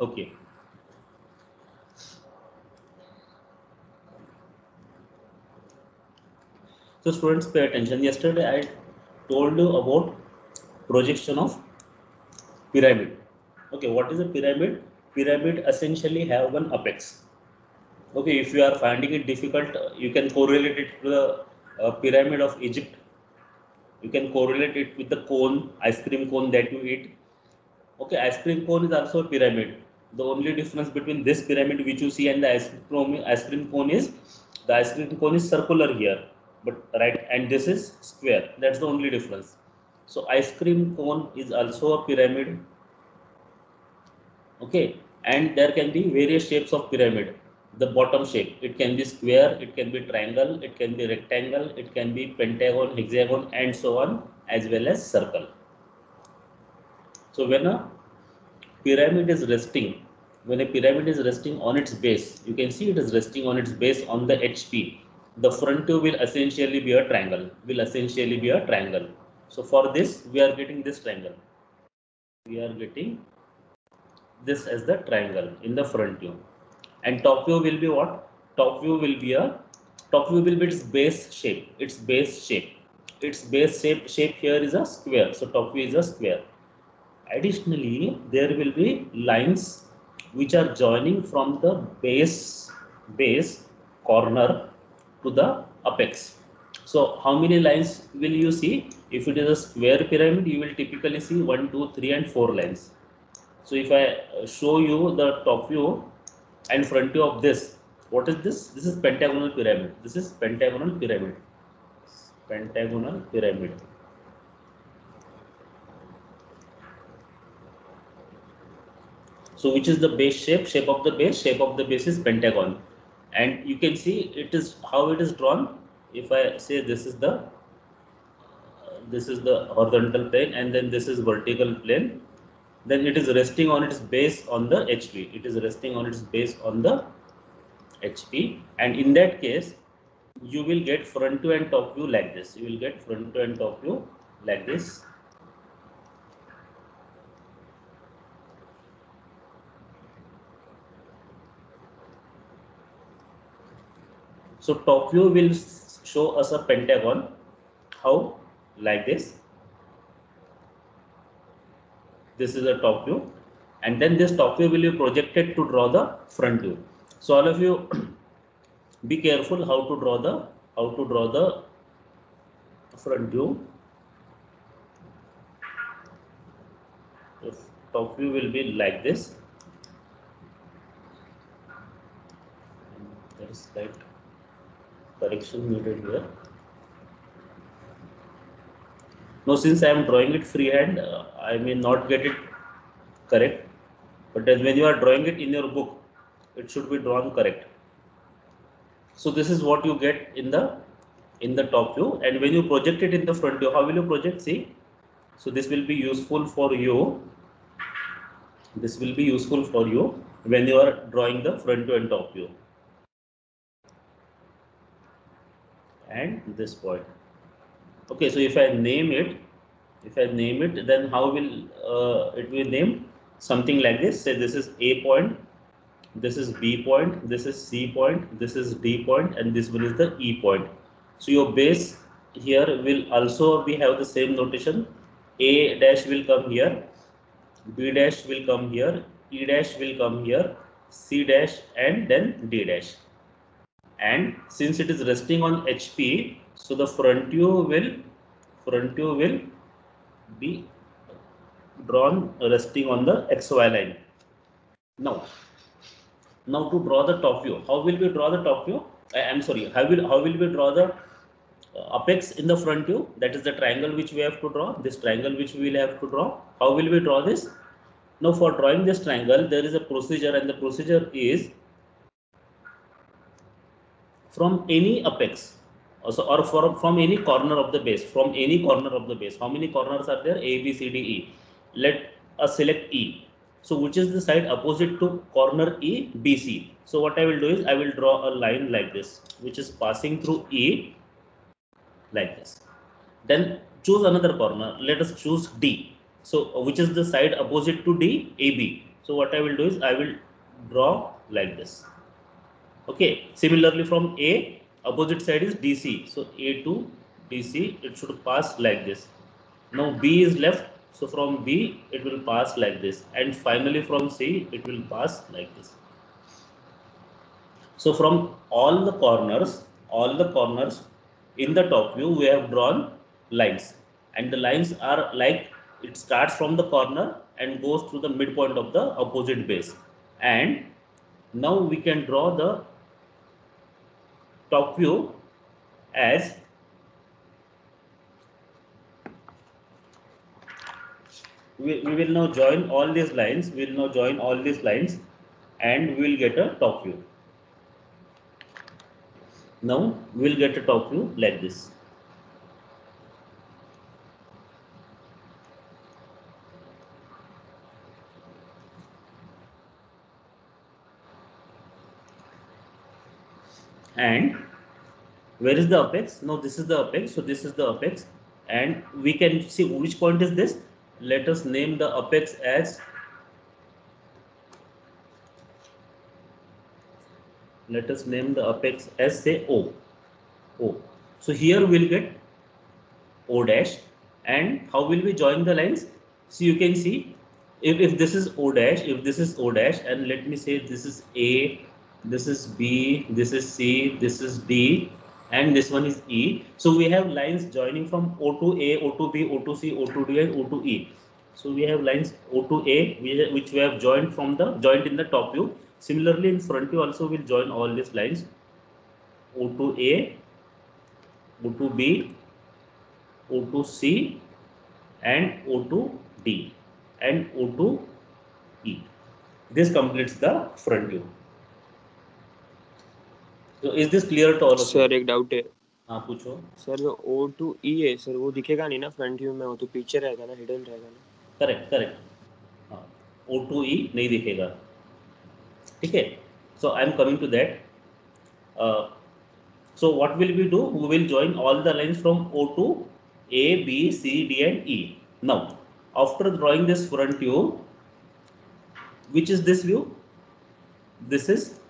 Okay. So students, pay attention. Yesterday I told you about projection of pyramid. Okay, what is a pyramid? Pyramid essentially have one apex. Okay, if you are finding it difficult, you can correlate it to the pyramid of Egypt. You can correlate it with the cone, ice cream cone that you eat. Okay, ice cream cone is also a pyramid. The only difference between this pyramid which you see and the ice cream cone is the ice cream cone is circular here, but right, and this is square. That's the only difference. So ice cream cone is also a pyramid. Okay, and there can be various shapes of pyramid. The bottom shape, it can be square, it can be triangle, it can be rectangle, it can be pentagon, hexagon, and so on, as well as circle. So when a pyramid is resting, when a pyramid is resting on its base, you can see it is resting on its base on the HP. The front view will essentially be a triangle, So for this, we are getting this triangle. We are getting this as the triangle in the front view. And top view will be what? Top view will be a top view will be its base shape. Its base shape here is a square. So top view is a square. Additionally, there will be lines which are joining from the base corner to the apex. So how many lines will you see? If it is a square pyramid, you will typically see 1, 2, 3, and 4 lines. So if I show you the top view and front view of this, what is this? This is pentagonal pyramid. Pentagonal pyramid. So which is the base shape? Shape of the base is pentagon. And you can see it is how it is drawn. If I say this is the horizontal plane, and then this is vertical plane, then it is resting on its base on the HP. It is resting on its base on the HP, and in that case, you will get front view and top view like this. So top view will show us a pentagon. How? Like this. This is a top view, and then this top view will be projected to draw the front view. So all of you be careful how to draw the front view. The top view will be like this. There is slight correction needed here. Now since I am drawing it freehand, I may not get it correct, but when you are drawing it in your book, it should be drawn correct. So this is what you get in the top view, and when you project it in the front view, how will you project? See, so this will be useful for you. When you are drawing the front view and top view. And this point. Okay, so if I name it, then how will it be named? Something like this. Say this is A point, this is B point, this is C point, this is D point, and this one is the E point. So your base here will also have the same notation. A dash will come here, B dash will come here, E dash will come here, C dash, and then D dash. And since it is resting on HP, so the front view will be drawn resting on the XY line. Now to draw the top view, how will we draw the top view? I'm sorry, how will we draw the apex in the front view? That is the triangle which we have to draw. This triangle which we will have to draw. How will we draw this? Now for drawing this triangle, there is a procedure, and the procedure is from any apex, also, or from any corner of the base. How many corners are there? A, B, C, D, E. Let us select E. So which is the side opposite to corner E, B, C? So what I will do is I will draw a line like this, which is passing through E like this. Then choose another corner. Let us choose D. So which is the side opposite to D? AB. So what I will do is I will draw like this. Okay, similarly from A, opposite side is DC. So A to DC, it should pass like this. Now B is left, so from B it will pass like this, and finally from C it will pass like this. So from all the corners in the top view we have drawn lines, and the lines are like it starts from the corner and goes through the midpoint of the opposite base. And now we can draw the top view as we will now join all these lines. We will now join all these lines, and we will get a top view. Now we will get a top view like this. And where is the apex? Now this is the apex. So this is the apex, and we can see which point is this. Let us name the apex as, let us name the apex as, say, O. O. So here we'll get O dash, and how will we join the lines? So you can see, if this is O dash, if this is O dash, and let me say this is A, this is B, this is C, this is D, and this one is E. So we have lines joining from O to A, O to B, O to C, O to D, and O to E. So we have lines O to A, which we have joined in the top view. Similarly, in front view also we'll join all these lines O to A, O to B, O to C, and O to D, and O to E. This completes the front view. So is this clear to all of you? Sir एक doubt है. हाँ पूछो. Sir जो O to E है sir वो दिखेगा नहीं ना फ्रंट व्यू में, वो तो पीछे रहेगा ना, हिडन रहेगा ना. करेक्ट. हाँ, O to E नहीं दिखेगा. ठीक है. So I am coming to that. So what will we do? We will join all the lines from O to A, B, C, D, and E. Now, after drawing this front view, which is this view? This is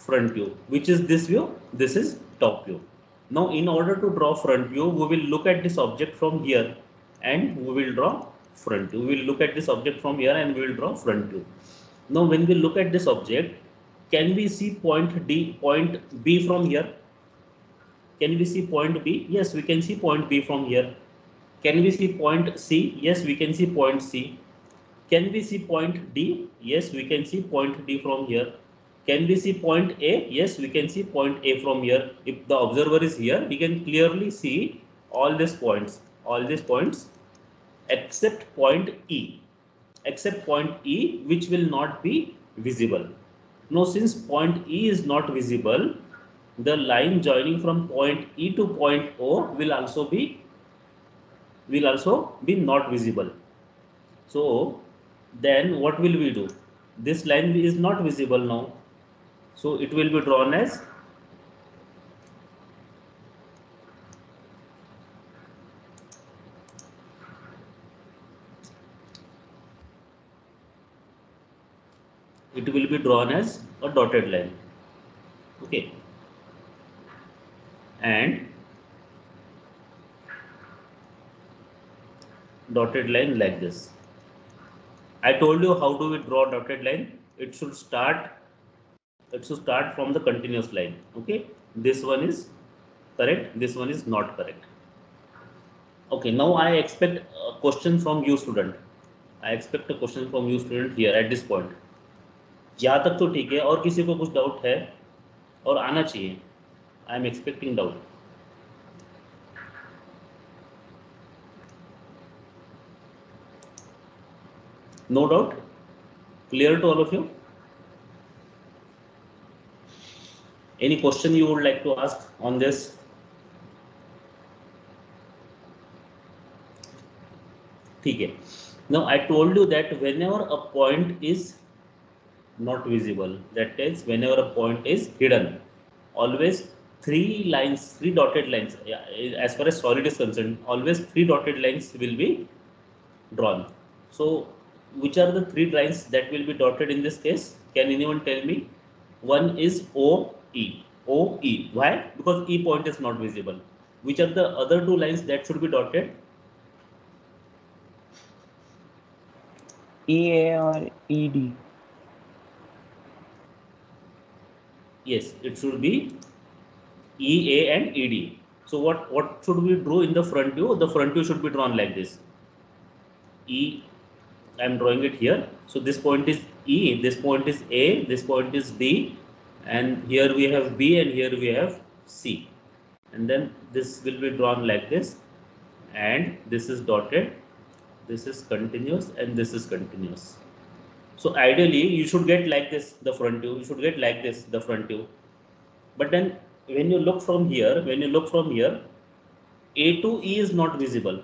front view. Which is this view? This is top view. Now, in order to draw front view, we will look at this object from here, and we will draw front view. We will look at this object from here, and we will draw front view. Now, when we look at this object, can we see point B from here? Can we see point B? Yes, we can see point B from here. Can we see point C? Yes, we can see point C. Can we see point D? Yes, we can see point D from here. Can we see point A? Yes, we can see point A from here. If the observer is here, we can clearly see all these points except point E. Except point E, which will not be visible. Now, since point E is not visible, the line joining from point E to point O will also be not visible. So then what will we do? This line is not visible now, so it will be drawn as a dotted line. Okay, and dotted line like this. I told you how do we draw dotted line. It should start from the continuous line. Okay, this one is correct, this one is not correct. Okay, now I expect a question from you student. Here at this point. यहाँ तक तो ठीक है, और किसी को कुछ doubt है और आना चाहिए. I am expecting doubt. No doubt? Clear to all of you? Any question you would like to ask on this? ठीक है. Now I told you that whenever a point is not visible, that is whenever a point is hidden, always three dotted lines, as far as solid is concerned, always three dotted lines will be drawn. So which are the three lines that will be dotted in this case? Can anyone tell me? One is OE. OE. Why? Because E point is not visible. Which are the other two lines that should be dotted? EA or ED? Yes, it should be EA and ED. So what should we draw in the front view? The front view should be drawn like this. E, I am drawing it here. So this point is E, this point is A, this point is B, and here we have B and here we have C. And then this will be drawn like this, and this is dotted, this is continuous, and this is continuous. So ideally you should get like this the front view, you should get like this the front view. But then when you look from here, A to E is not visible.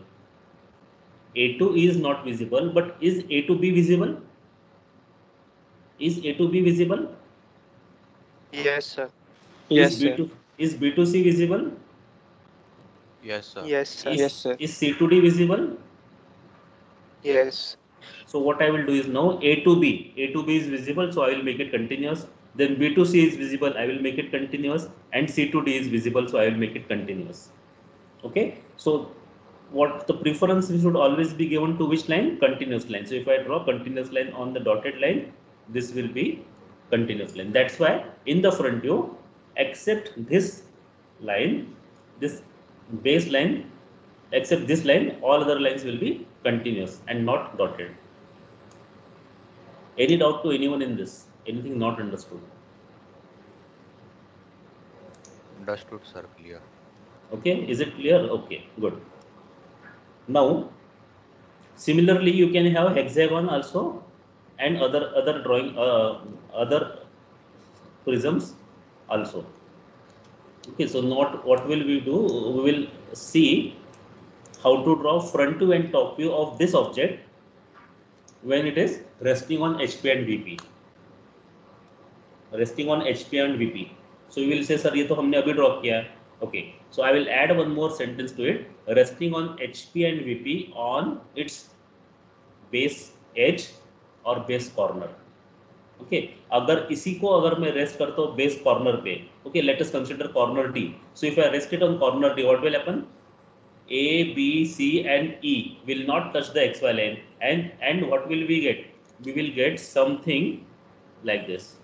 A to E is not visible, but is A to B visible? Is A to B visible? Yes, sir. Yes, Is B sir. to is B to C visible? Yes, sir. Yes, sir. Yes, sir. Is C to D visible? Yes. So what I will do is now A to B is visible, so I will make it continuous. Then B to C is visible, I will make it continuous, and C to D is visible, so I will make it continuous. Okay, so what the preference we should always be given to which line? Continuous line. So if I draw continuous line on the dotted line, this will be continuous line. That's why in the front view, except this line, this base line, except this line, all other lines will be continuous and not dotted. Any doubt to anyone in this? Anything not understood? Understood, sir. Clear. Okay, is it clear? Okay, good. Now, similarly, you can have hexagon also and other drawing other prisms also. Okay, so not what will we do? We will see how to draw front view and top view of this object when it is resting on HP and VP. Resting on HP and VP. So you will say, sir, ये तो हमने अभी draw किया है. Okay, so I will add one more sentence to it. Resting on HP and VP on its base edge और base corner. Okay, अगर इसी को अगर मैं रेस्ट करता हूँ बेस कॉर्नर पे, okay, let us consider corner D. So if I rest it on corner D, what will happen? A, B, C, and E will not touch the XY line, and what will we get? We will get something like this.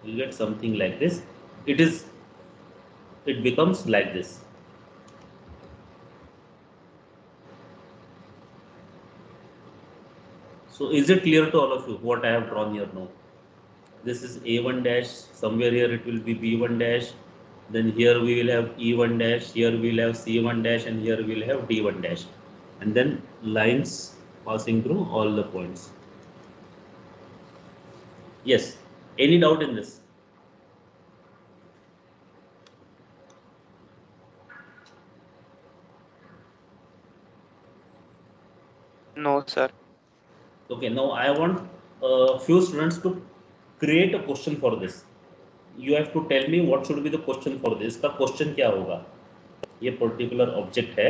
You get something like this. It becomes like this. So is it clear to all of you what I have drawn here now? This is A1 dash, somewhere here it will be B1 dash, then here we will have E1 dash, here we will have C1 dash, and here we will have D1 dash, and then lines passing through all the points. Yes, any doubt in this? No, sir. Okay, now I want a few students to create a question for this. You have to tell me what should be the question for this. का question क्या होगा? ये particular object है,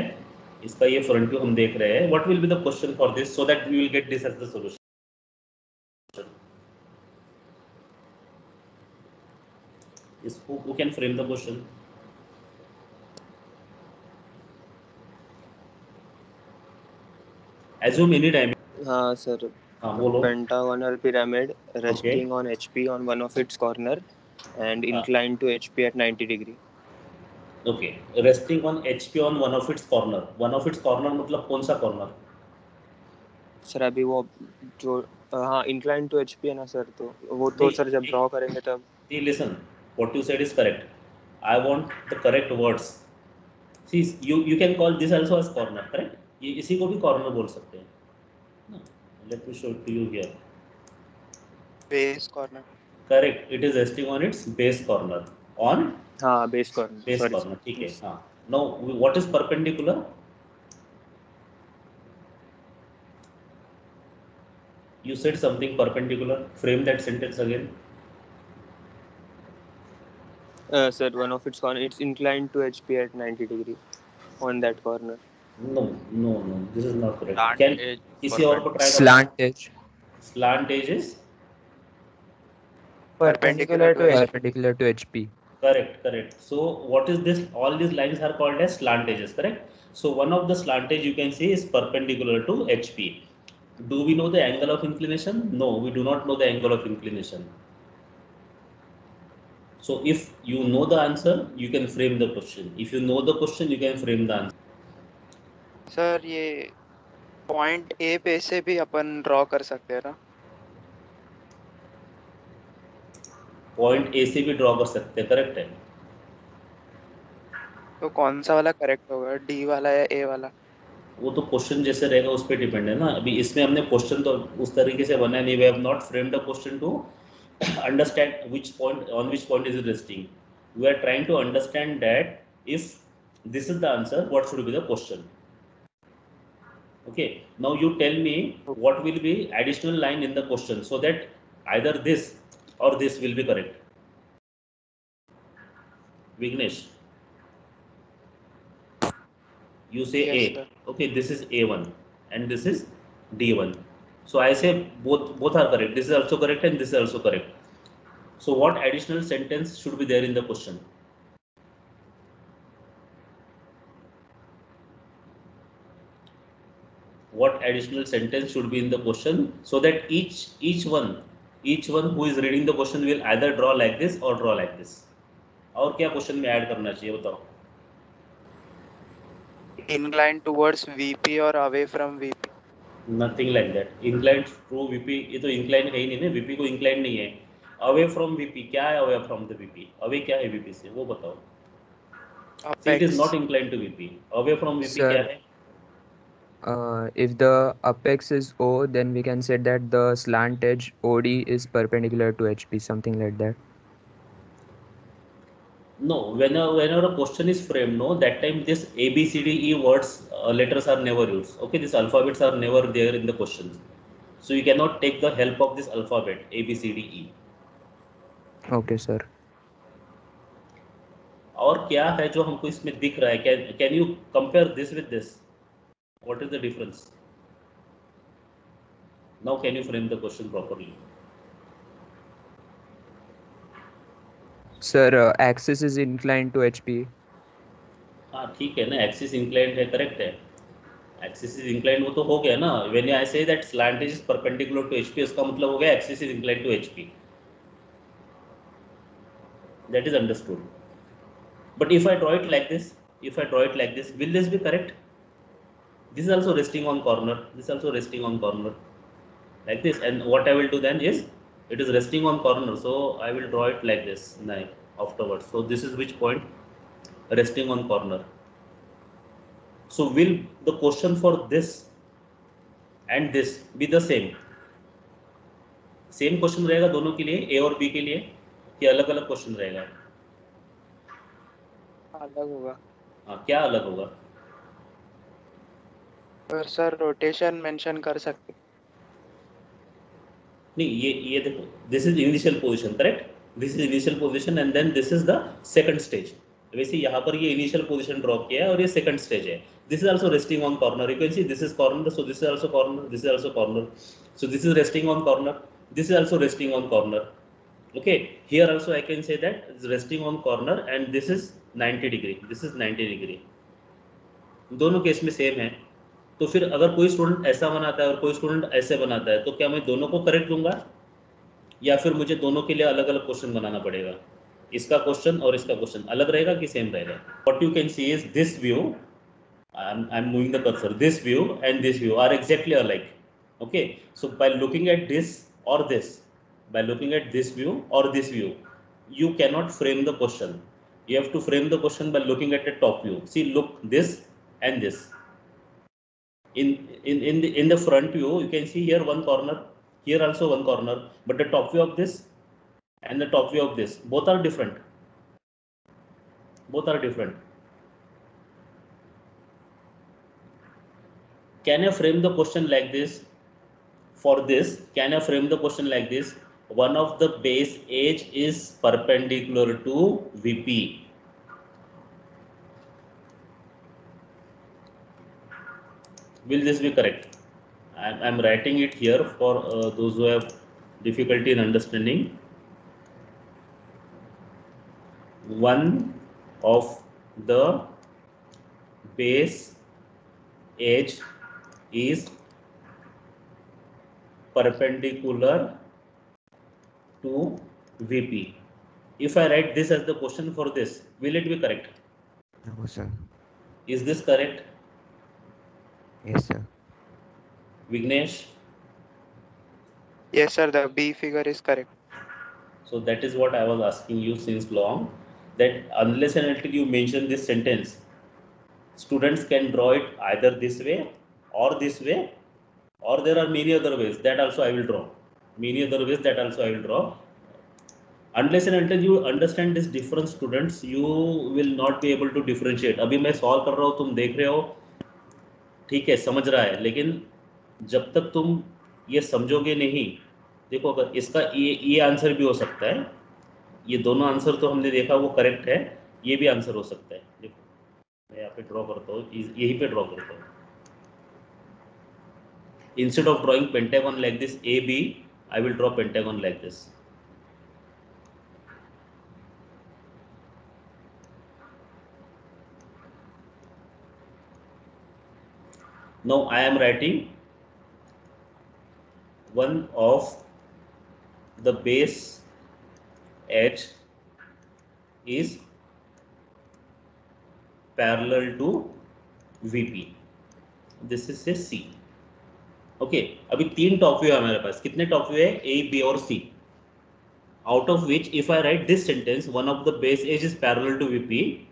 इसका ये front view हम देख रहे हैं. What will be the question for this so that we will get this as the solution? Is who can frame the question? Assume any dimension. हाँ सर. हाँ बोलो. Pentagonal pyramid resting on HP on one of its corner and inclined to HP at 90 degree. Okay, resting on HP on one of its corner. One of its corner मतलब कौन सा corner? Sir अभी वो जो हाँ inclined to HP है ना sir, तो वो तो सर जब draw करेंगे तब. See, listen, what you said is correct. I want the correct words. See, you can call this also as corner, correct? ये इसी को भी corner बोल सकते हैं. Let me show it to you here. Base corner. Correct. It is resting on its base corner. On हाँ base corner. base Sorry, corner. ठीक है. हाँ. Now, what is perpendicular? You said something perpendicular. Frame that sentence again. Sir, one of its corner, it's inclined to HP at 90 degree on that corner. No, no, no, this is not correct. Slant Can edge किसी और को try करना Slant है? edge Slant edges. Perpendicular Perpendicular to to HP. perpendicular to HP. Correct, correct. So what is this? All these lines are called as slant edges, correct? So one of the slant edge you can see is perpendicular to HP. Do we know the angle of inclination? No, we do not know the angle of inclination. So if you know the answer, you can frame the question. If you know the question, you can frame the answer. Sir ये point A पे से भी अपन draw कर सकते हैं ना? Point A से भी ड्रॉ कर सकते हैं, करेक्ट है. तो कौन सा वाला करेक्ट होगा, डी वाला या ए वाला? वो तो क्वेश्चन जैसे रहेगा उस पर डिपेंड है ना. अभी इसमें हमने क्वेश्चन तो उस तरीके से बनाया नहीं. We have not framed the question to understand which point on which point is it resting. We are trying to understand that if this is the answer, what should be the question. Okay, now you tell me what will be additional line in the question so that either this or this will be correct. Vignesh, you say Yes, A. sir. Okay, this is A1 and this is D1. So I say both are correct. This is also correct and this is also correct. So what additional sentence should be there in the question? What additional sentence should be in the question so that each one who is reading the question will either draw like this or draw like this. और क्या question में add करना चाहिए बताओ. Inclined towards VP और away from VP. Nothing like that. Inclined to VP, ये तो incline है ही नहीं ना. वीपी को इंक्लाइन नहीं है. अवे फ्रॉम वीपी क्या है? Away from the VP. Away क्या है वीपी से वो बताओ. It is not incline to VP. Away from VP क्या Sir, है? if the apex is O, then we can say that the slant edge OD is perpendicular to HP, something like that. No, whenever a question is framed, no, that time this A, B, C, D, E words, letters are never used. Okay, these alphabets are never there in the questions. So you cannot take the help of this alphabet A, B, C, D, E. Okay, sir. और क्या है जो हमको इसमें दिख रहा है? Can you compare this with this? What is the difference? Now can you frame the question properly? Sir, axis is inclined to HP. हाँ ठीक है ना, एक्सिस इंक्लाइंड है, करेक्ट है. एक्सिस इज इंक्लाइंड वो तो हो गया ना. When I say that slant is perpendicular to HP, इसका मतलब हो गया axis is inclined to HP. That is understood. But if I draw it like this, will this be correct? This is also resting on corner. This is also resting on corner like this. And what I will do then is, it is resting on corner, so I will draw it like this now afterwards. So this is which point? Resting on corner. So will the question for this and this be the same? Same question रहेगा दोनों के लिए, ए और B के लिए, कि अलग अलग क्वेश्चन रहेगा? अलग होगा. हाँ, क्या अलग होगा? पर सर रोटेशन मेंशन कर सकते. नहीं, ये देखो, this is initial position, correct. This is initial position and then this is the second stage. वैसे यहाँ पर ये इनिशियल पोजीशन ड्रॉ किया है और ये सेकंड स्टेज है. This is also resting on corner. You can see this is corner, so this is also corner, this is also corner, so this is resting on corner, this is also resting on corner. Okay, here also I can say that it's resting on corner and this is 90 degree, this is 90 degree. दोनों case में same है. तो फिर अगर कोई student ऐसा बनाता है और कोई स्टूडेंट ऐसे बनाता है, तो क्या मैं दोनों को करेक्ट दूंगा या फिर मुझे दोनों के लिए अलग अलग क्वेश्चन बनाना पड़ेगा? इसका क्वेश्चन और इसका क्वेश्चन अलग रहेगा कि सेम रहेगा? What you can see is this view, I'm moving the cursor, this view and this view are exactly alike. Okay, so by looking at this or this, by looking at this view or this view, you cannot frame the question. You have to frame the question by looking at the top view. See, look, this and this. In the front view, you can see here one corner, here also one corner, but the top view of this and the top view of this, both are different. Both are different. Can I frame the question like this? For this, can I frame the question like this? one of the base edge is perpendicular to VP. Will this be correct? I'm writing it here for those who have difficulty in understanding. One of the base edge is perpendicular to VP. If I write this as the question for this, will it be correct? No, sir. Is this correct? Yes, sir. Vignesh? Yes, sir. The B figure is correct. So that is what I was asking you since long, that unless and until you mention this sentence, students can draw it either this way, or there are many other ways that also I will draw. Many other ways that also I will draw. Unless and until you understand this difference, students, you will not be able to differentiate. अभी मैं solve कर रहा हूँ, तुम देख रहे हो, ठीक है, समझ रहा है, लेकिन जब तक तुम ये समझोगे नहीं, देखो अगर इसका ये आंसर भी हो सकता है, ये दोनों आंसर तो हमने देखा वो करेक्ट है, ये भी आंसर हो सकता है. देखो मैं यहाँ पे ड्रॉ करता हूँ, यहीं पे ड्रॉ करता हूँ. Instead of drawing pentagon like this AB, I will draw pentagon like this. Now I am writing one of the base edge is parallel to VP. This is a C. Okay, अभी तीन top view है हमारे पास. कितने top view है? A, B और C. Out of which, if I write this sentence, one of the base edge is parallel to VP,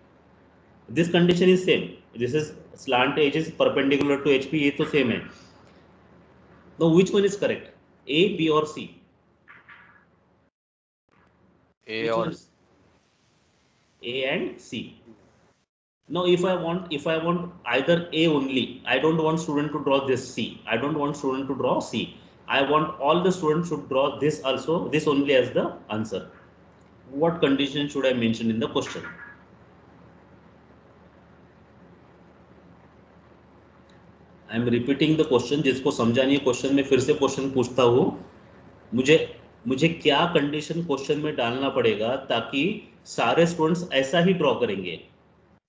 this condition is same. This is slant edge is perpendicular to HP, ये तो same है. Now which one is correct? A, B or C? A Which or one is? A and C. Now if I want either A only, I don't want student to draw this C. I don't want student to draw C. I want all the students should draw this also, this only as the answer. What condition should I mention in the question? I am repeating the question. जिसको समझा नहीं question में फिर से question पूछता हूँ. मुझे क्या कंडीशन क्वेश्चन में डालना पड़ेगा ताकि सारे स्टूडेंट्स ऐसा ही ड्रॉ करेंगे?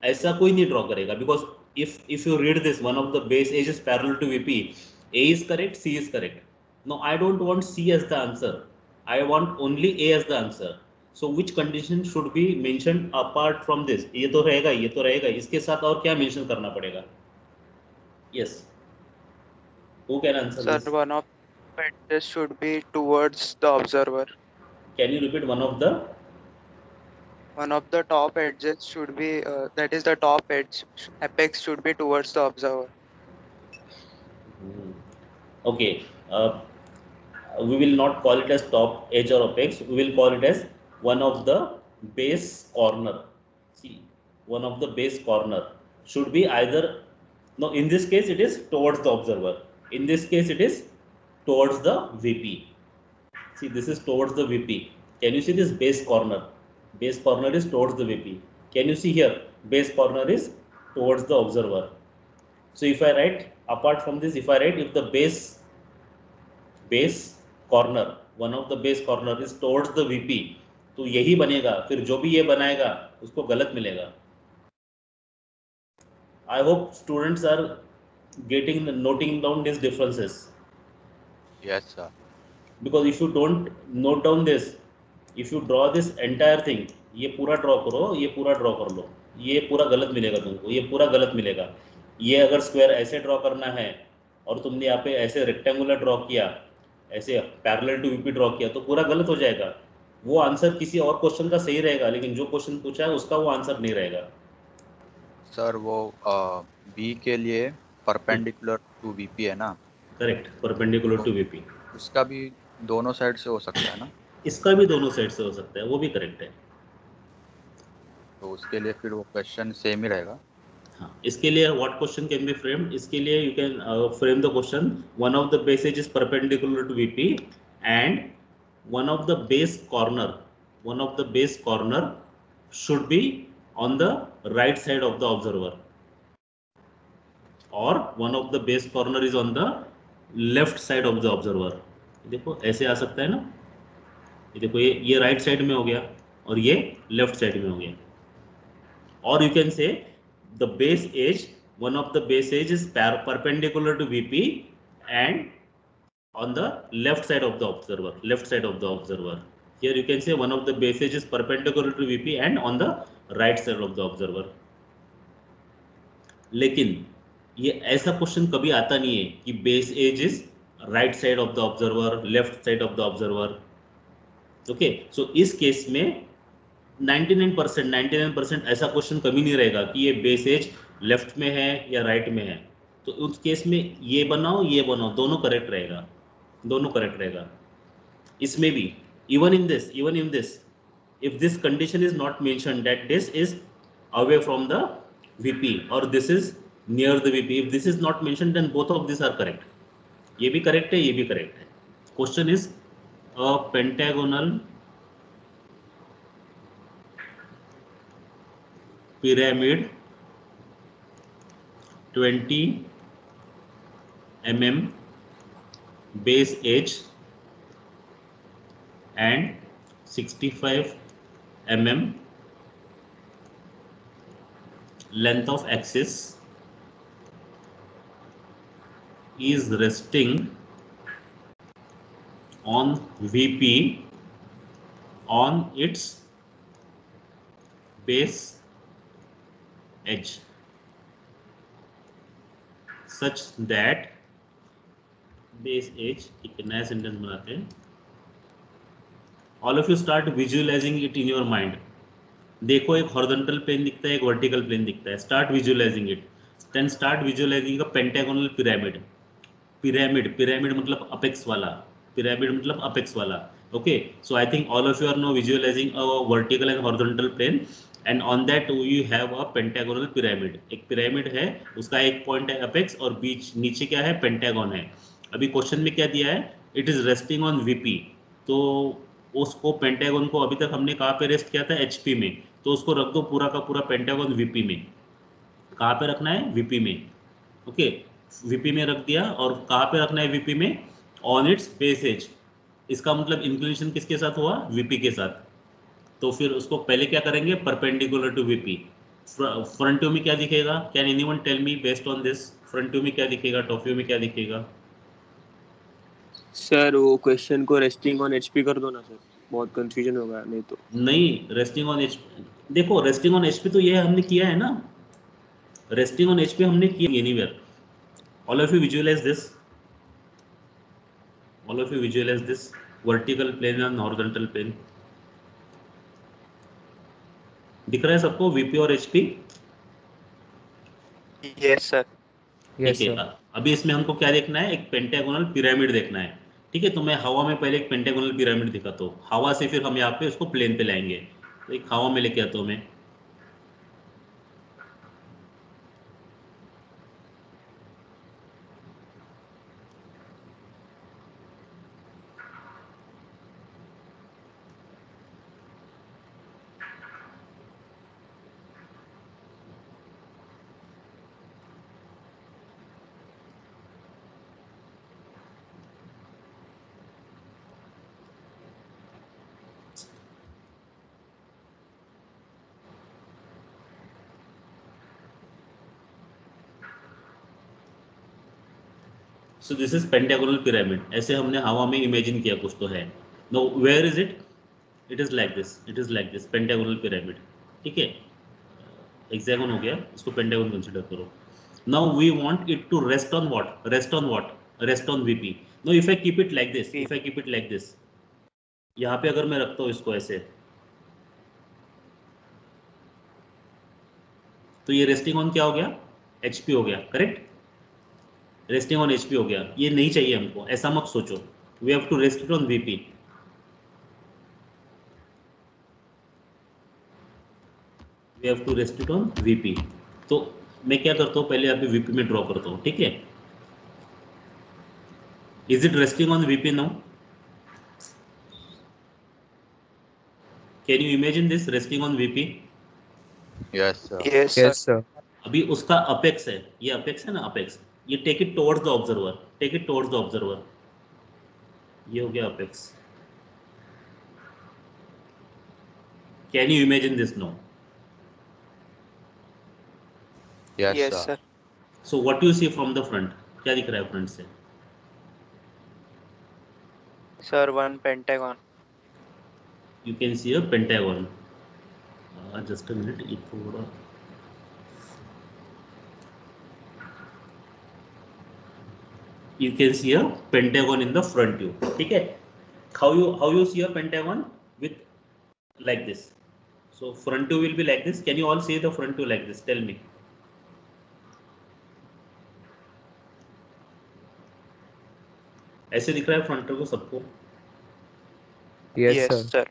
ऐसा कोई नहीं ड्रॉ करेगा, because if you read this, one of the base edge is parallel to VP, A is correct, C is correct. No, I don't want C as the answer. I want only A as the answer. So which condition should be mentioned apart from this? ये तो रहेगा, इसके साथ और क्या mention करना पड़ेगा? Yes. Who can answer Sir, this? one of the edges should be towards the observer. Can you repeat one of the? One of the top edges should be, that is the top edge, apex should be towards the observer. Okay. We will not call it as top edge or apex. We will call it as one of the base corner. See, one of the base corner should be either, no, in this case it is towards the observer. In this case it is towards the VP. See, this is towards the VP. Can you see this base corner? Base corner is towards the VP. Can you see here? Base corner is towards the observer. So if I write, apart from this, if I write, if the base corner, one of the base corner is towards the VP, तो यही बनेगा. फिर जो भी ये बनाएगा उसको गलत मिलेगा. I hope students are noting down these differences. yes, sir. Because if you don't note down this, if you draw this entire thing, ये पूरा ड्रॉ करो, ये पूरा ड्रॉ कर लो, ये पूरा गलत मिलेगा तुमको, ये पूरा गलत मिलेगा. ये अगर स्क्वायर ऐसे ड्रॉ करना है और तुमने यहाँ पे ऐसे रेक्टेंगुलर ड्रॉ किया, ऐसे पैरेलल टू वीपी ड्रॉ किया, तो पूरा गलत हो जाएगा. वो आंसर किसी और क्वेश्चन का सही रहेगा, लेकिन जो क्वेश्चन पूछा है उसका वो आंसर नहीं रहेगा. सर वो बी के लिए परपेंडिकुलर टू वीपी है ना? Correct, perpendicular to VP. उसका भी दोनों साइड से हो सकता है ना? इसका भी दोनों साइड से हो सकता है, वो भी करेक्ट है. तो उसके लिए फिर वो क्वेश्चन सेम ही रहेगा. हाँ, इसके लिए what question can be framed? इसके लिए you can frame the question, one of the base edge is perpendicular to VP and one of the base corner should be on the right side of the observer, or one of the base corner is on the left side of the observer. देखो ऐसे आ सकता है ना, ये देखो ये right side में हो गया और ये लेफ्ट साइड में हो गया. Or you can say the base edge, one of the base edge is perpendicular to VP and on the left side of the observer. Here you can say one of the base edge is perpendicular to VP and on the right side of the observer. लेकिन ये ऐसा question कभी आता नहीं है कि base edge is right side of the observer, left side of the observer. Okay, so इस case में 99% ऐसा क्वेश्चन कभी नहीं रहेगा कि ये बेस एज लेफ्ट में है या राइट में है. तो उस केस में ये बनाओ दोनों करेक्ट रहेगा. इसमें भी even in this if this condition is not mentioned that this is away from the VP or this is near the VP, if this is not mentioned then both of these are correct. ये भी correct है, ये भी correct है. Question is a pentagonal pyramid 20 mm base edge and 65 mm length of axis is resting on VP on its base edge such that base edge एक नया sentence बनाते हैं. All of you start visualizing it in your mind. देखो एक horizontal plane दिखता है, एक vertical plane दिखता है. Start visualizing it. Then start visualizing a pentagonal pyramid. Pyramid मतलब अपेक्स वाला. Okay, so I think all of you are now visualizing a vertical and horizontal plane. And on that we have a pentagonal pyramid. एक pyramid है, उसका एक point है apex और बीच नीचे क्या है, पेंटागन है. अभी क्वेश्चन में क्या दिया है, it is resting on VP. तो उसको पेंटागन को अभी तक हमने कहाँ पे रेस्ट किया था, HP में. तो उसको रख दो पूरा का पूरा पेंटागन VP में. कहाँ पे रखना है, VP में. ओके, VP में रख दिया. और कहाँ पे रखना है VP में, ऑन इट्स बेस एज. इसका मतलब इंक्लिनेशन किसके साथ हुआ, VP के साथ. तो फिर उसको पहले क्या करेंगे, perpendicular to VP. Front view में क्या दिखेगा, can anyone tell me based on this, front view में क्या दिखेगा, टॉप व्यू में क्या दिखेगा. सर वो क्वेश्चन को रेस्टिंग ऑन HP कर दो ना सर, बहुत कंफ्यूजन होगा नहीं तो. नहीं, रेस्टिंग ऑन HP, देखो रेस्टिंग ऑन HP तो ये हमने किया है ना, रेस्टिंग ऑन HP हमने किया anywhere. All of you visualise this, vertical plane and horizontal plane. दिख रहा है सबको VP और HP? Yes, sir. Yes, ठीक है. sir. अभी इसमें हमको क्या देखना है, एक पेंटागोनल पिरामिड देखना है. ठीक है, तो मैं हवा में पहले एक पेंटागोनल पिरामिड दिखाता हूँ. हवा से फिर हम यहाँ पे उसको प्लेन पे लाएंगे. तो एक हवा में लेके आता हूँ मैं. So this is pentagonal pyramid. ऐसे हमने हवा में इमेजिन किया कुछ तो है. No, where is it, it is like this pentagonal pyramid. ठीक है, हेक्सागन हो गया, इसको पेंटागन कंसीडर करो. Now we want it to rest on what, rest on VP. No, if I keep it like this, यहाँ पे अगर मैं रखता हूँ इसको ऐसे, तो ये रेस्टिंग ऑन क्या हो गया, HP हो गया. करेक्ट, रेस्टिंग ऑन HP हो गया. ये नहीं चाहिए हमको, ऐसा मत सोचो. We have to rest it on VP. तो मैं क्या करता हूँ, पहले यहाँ पे VP में ड्रॉ करता हूँ. ठीक है, is it resting on VP now? Can you imagine this resting on VP? Yes, sir. Yes, sir. Yes, sir. अभी उसका अपेक्स है, ये अपेक्स है ना, अपेक्स, ये take it towards the observer, take it towards the observer, ये हो गया apex. Can you imagine this? No. Yes, Yes, sir. sir. So what you see from the front, क्या दिख रहा है फ्रंट से? Sir, one pentagon. You can see a pentagon. Just a minute, ये थोड़ा, you can see a pentagon in the front view. ठीक है? How you see a pentagon? With like this. So front view will be like this. Can you all see the front view like this? Tell me. ऐसे दिख रहा है front view को सबको? Yes, Yes, sir. sir.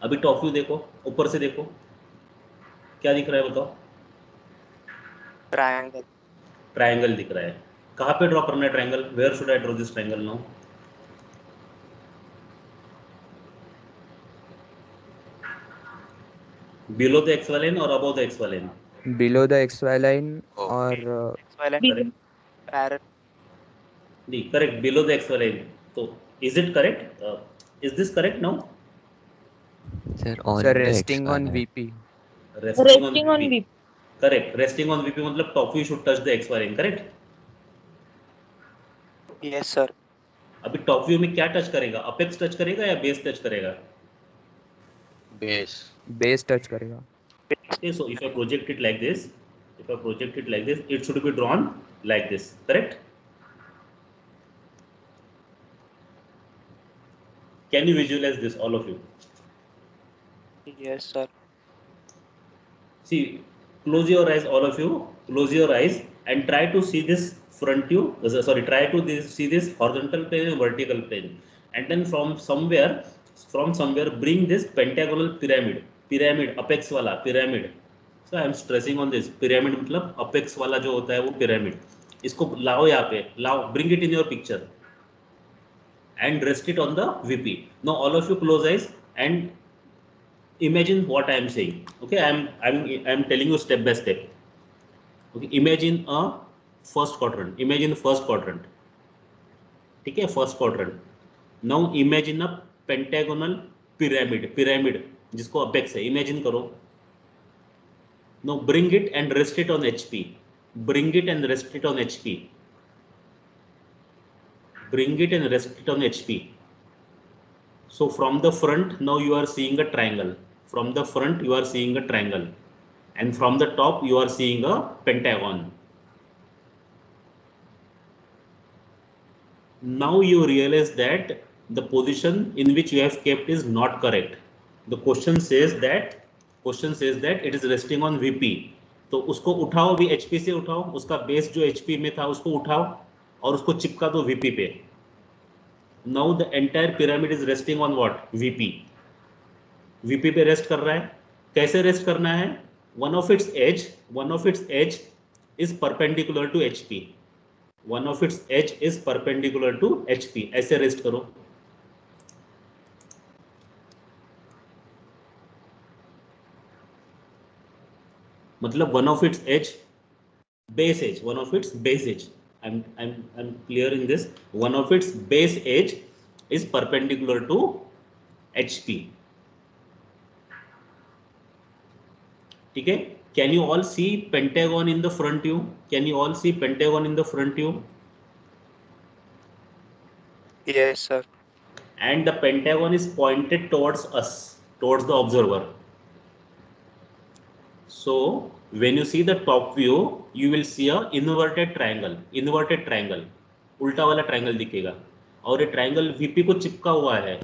अभी top view देखो, ऊपर से देखो, क्या दिख रहा है बताओ? Triangle. ट्रायंगल दिख रहा है. कहाँ पे ड्रॉ करना है triangle? Where should I draw this triangle now? Below the xy line or above the xy line? Below the XY line Oh. or XY line. Correct. Parallel. The correct, below the xy line. So is it correct? Is this correct now? Sir, on sir the resting on XY line. VP. Resting on Resting on VP. VP. Correct. Resting on VP मतलब top view should touch the xy line. Correct. Yes, sir. अभी top view में क्या touch करेगा? Apex touch करेगा या base touch करेगा? Base. Base touch करेगा. Okay, so if I project it like this, it should be drawn like this. Correct. Can you visualize this, all of you? Yes, sir. See, close your eyes, all of you. Close your eyes and try to see this front view. Sorry, try to see this horizontal plane and vertical plane, and then from somewhere bring this pentagonal pyramid apex वाला pyramid. So I am stressing on this pyramid, मतलब apex वाला जो होता है वो pyramid. इसको लाओ यहाँ पे, लाओ, bring it in your picture and rest it on the VP. Now all of you close eyes and imagine what I am saying. Okay, I'm telling you step by step. Okay, imagine a first quadrant. Imagine first quadrant. ठीक है, first quadrant. Now imagine a pentagonal pyramid जिसको apex है. Imagine करो. Now bring it and rest it on HP. Bring it and rest it on HP. Bring it and rest it on HP. So from the front, now you are seeing a triangle. From the front, you are seeing a triangle. And from the top, you are seeing a pentagon. Now you realize that the position in which you have kept is not correct. The question says that it is resting on VP. तो उसको उठाओ, भी HP से उठाओ, उसका base जो HP में था उसको उठाओ और उसको चिपका दो VP पे. Now the entire pyramid is resting on what? VP. VP पे रेस्ट कर रहा है. कैसे रेस्ट करना है? One of its edge is perpendicular to HP. One of its edge is perpendicular to HP. ऐसे रेस्ट करो. मतलब one of its base edge. I'm clear in this. One of its base edge is perpendicular to HP. ठीक है? Can you all see pentagon in the front view? Can you all see pentagon in the front view? Yes, sir. And the pentagon is pointed towards us, towards the observer. So when you see the top view, you will see a inverted triangle. उल्टा वाला triangle दिखेगा. और ये triangle VP को चिपका हुआ है.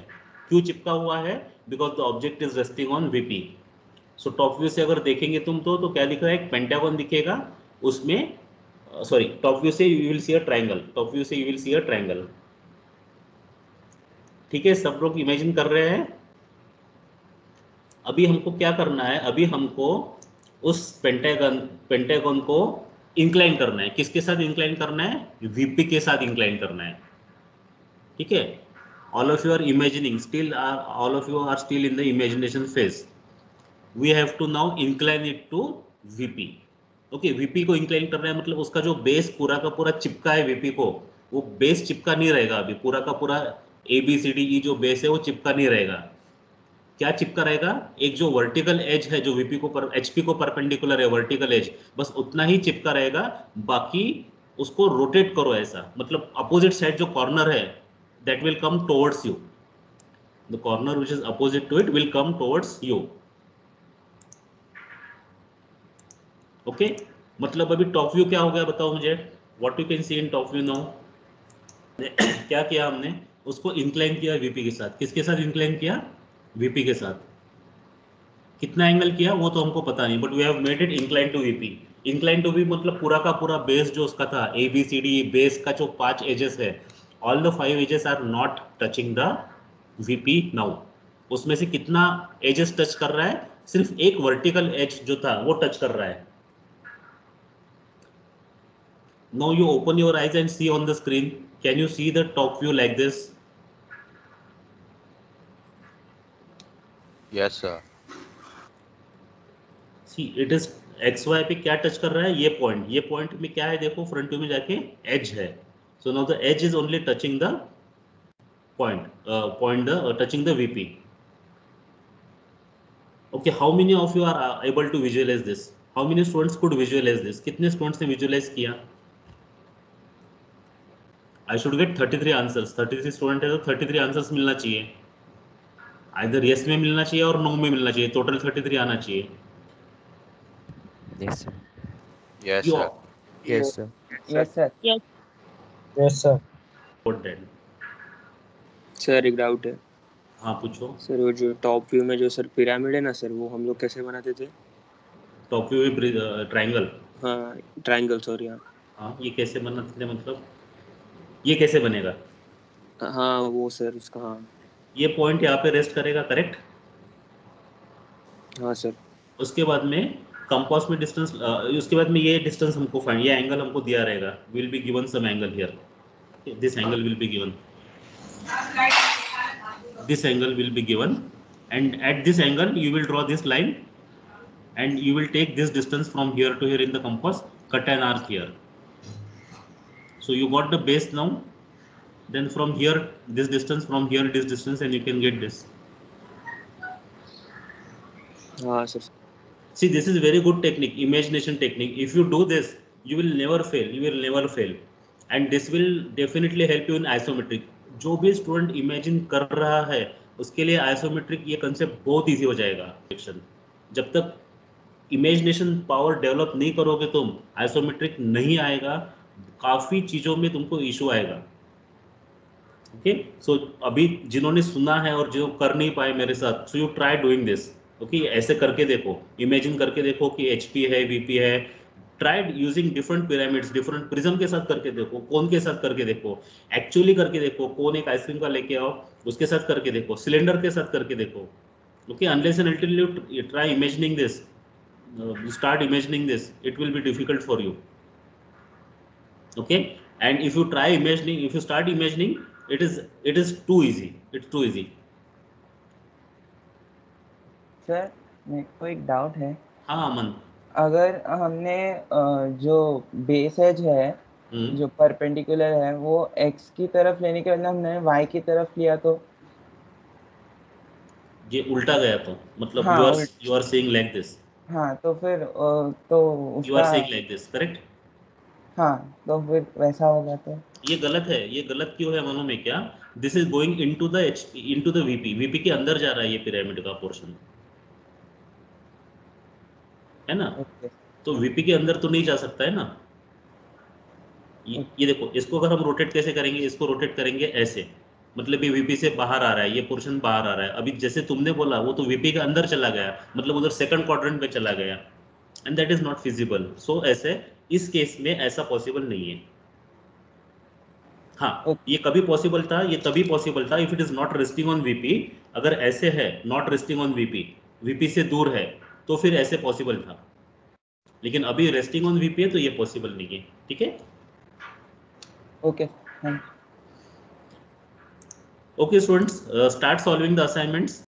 क्यों चिपका हुआ है? Because the object is resting on VP. So top view से अगर देखेंगे तुम तो क्या दिख रहा है? एक पेंटागन दिखेगा उसमें. सॉरी, टॉप व्यू से you will see a triangle. ठीक है, सब लोग इमेजिन कर रहे हैं. अभी हमको क्या करना है? अभी हमको उस पेंटागन को इंक्लाइन करना है. किसके साथ इंक्लाइन करना है? VP के साथ इंक्लाइन करना है. ठीक है, all of you are imagining, still all of you are still in the imagination phase. We have to now incline it to VP. Okay, VP को इंक्लाइन कर रहे हैं मतलब उसका जो बेस पूरा का पूरा चिपका है VP को, वो बेस चिपका नहीं रहेगा अभी, पूरा का पूरा ABCDE जो बेस है वो चिपका नहीं रहेगा। क्या चिपका रहेगा? एक जो वर्टिकल एज है जो VP को HP को परपेंडिकुलर है, वर्टिकल एज, बस उतना ही चिपका रहेगा, बाकी उसको रोटेट करो ऐसा, मतलब अपोजिट साइड जो कॉर्नर है that will come towards you, the corner which is opposite to it will come towards you. Okay, मतलब अभी टॉप व्यू क्या हो गया बताओ मुझे, what you can see in top view now. क्या किया हमने, उसको इंक्लाइन किया VP के साथ। किसके साथ इंक्लाइन किया? VP के साथ। कितना एंगल किया वो तो हमको पता नहीं, but we have made it incline to VP। Incline to VP मतलब पूरा का पूरा बेस जो उसका था ABCD बेस का जो 5 एजेस है, all the 5 edges are not touching the VP now. उसमें से कितना एजेस टच कर रहा है? सिर्फ एक वर्टिकल एज जो था वो टच कर रहा है। Now you open your eyes and see on the screen. Can you see the top view like this? Yes, sir. See, it is XY पे क्या टच कर रहा है? ये पॉइंट में क्या है देखो, फ्रंट व्यू में जाके एज है। So now the edge is only touching the touching the VP. Okay, how many of you are able to visualize this? How many students could visualize this? कितने students ने visualize किया? I should get 33 answers. 33 student है तो 33 answers मिलना चाहिए, either yes में मिलना चाहिए और नो में मिलना चाहिए, टोटल 33 आना चाहिए। Yes, sir. Yes, You sir. Yes, sir. Yes, sir. Yes, sir. got that? Sir एक डाउट है हाँ पूछो। सर, वो जो टॉप व्यू में जो सर पिरामिड है ना सर, वो हम लोग कैसे बनाते थे? टॉप व्यू में ट्रायंगल। हाँ, ट्रायंगल, सॉरी। हाँ, ये कैसे बनाते थे, मतलब ये कैसे बनेगा? हाँ वो सर उसका, हाँ ये पॉइंट यहाँ पे रेस्ट करेगा, करेक्ट? हाँ सर। उसके बाद में कंपास में डिस्टेंस, उसके बाद में ये डिस्टेंस हमको फाइंड, ये एंगल हमको दिया रहेगा, will be given some angle here, this angle will be given, this angle will be given, and at this angle you will draw this line and you will take this distance from here to here in the compass, cut an arc here. So you got the base now, then from here this distance, from here this distance, and you can get this. हाँ sir. See, this is very good technique, imagination technique. If you do this, you will never fail, and this will definitely help you in isometric. जो भी student imagine कर रहा है उसके लिए isometric ये concept बहुत इजी हो जाएगा। जब तक इमेजिनेशन पावर डेवलप नहीं करोगे तुम, आइसोमेट्रिक नहीं आएगा, काफ़ी चीज़ों में तुमको इशू आएगा। ओके, सो अभी जिन्होंने सुना है और जो कर नहीं पाए मेरे साथ, so you try doing this. Okay, ऐसे करके देखो, इमेजिन करके देखो कि HP है, VP है, tried using different pyramids, different prism के साथ करके देखो, कोन के साथ करके देखो, एक्चुअली करके देखो, कोन एक आइसक्रीम का लेके आओ उसके साथ करके देखो, सिलेंडर के साथ करके देखो। Okay, unless and until you try imagining this, start imagining this, it will be difficult for you. Okay, and if you try imagining, if you start imagining, it is too easy, it's too easy. Sir मेरे को एक doubt है। हाँ अमन। अगर हमने जो base as है जो परपेंडिकुलर है वो x की तरफ लेने के बदले हमने y की तरफ लिया तो ये उल्टा गया तो मतलब हाँ, you are saying like this. हाँ तो फिर तो You are उसका saying like this, correct? हाँ तो फिर वैसा होगा तो ये गलत है। ये गलत क्यों है मालूम है क्या? This is going into the HP, into the VP के अंदर जा रहा है ये पिरामिड का पोर्शन, है ना? तो VP के अंदर तो नहीं जा सकता है ना। ये देखो, इसको अगर हम रोटेट कैसे करेंगे, इसको रोटेट करेंगे ऐसे, मतलब ये VP से बाहर आ रहा है, ये पोर्शन बाहर आ रहा है। अभी जैसे तुमने बोला वो तो VP के अंदर चला गया, मतलब उधर सेकंड क्वाड्रेंट में चला गया, and that is not feasible. So ऐसे इस केस में ऐसा पॉसिबल नहीं है। हाँ, ये कभी पॉसिबल था, ये तभी पॉसिबल था if it is not resting on VP। अगर ऐसे है नॉट रेस्टिंग ऑन VP से दूर है तो फिर ऐसे पॉसिबल था, लेकिन अभी रेस्टिंग ऑन VP है तो ये पॉसिबल नहीं है। ठीक है, okay Okay, students, start solving the assignments.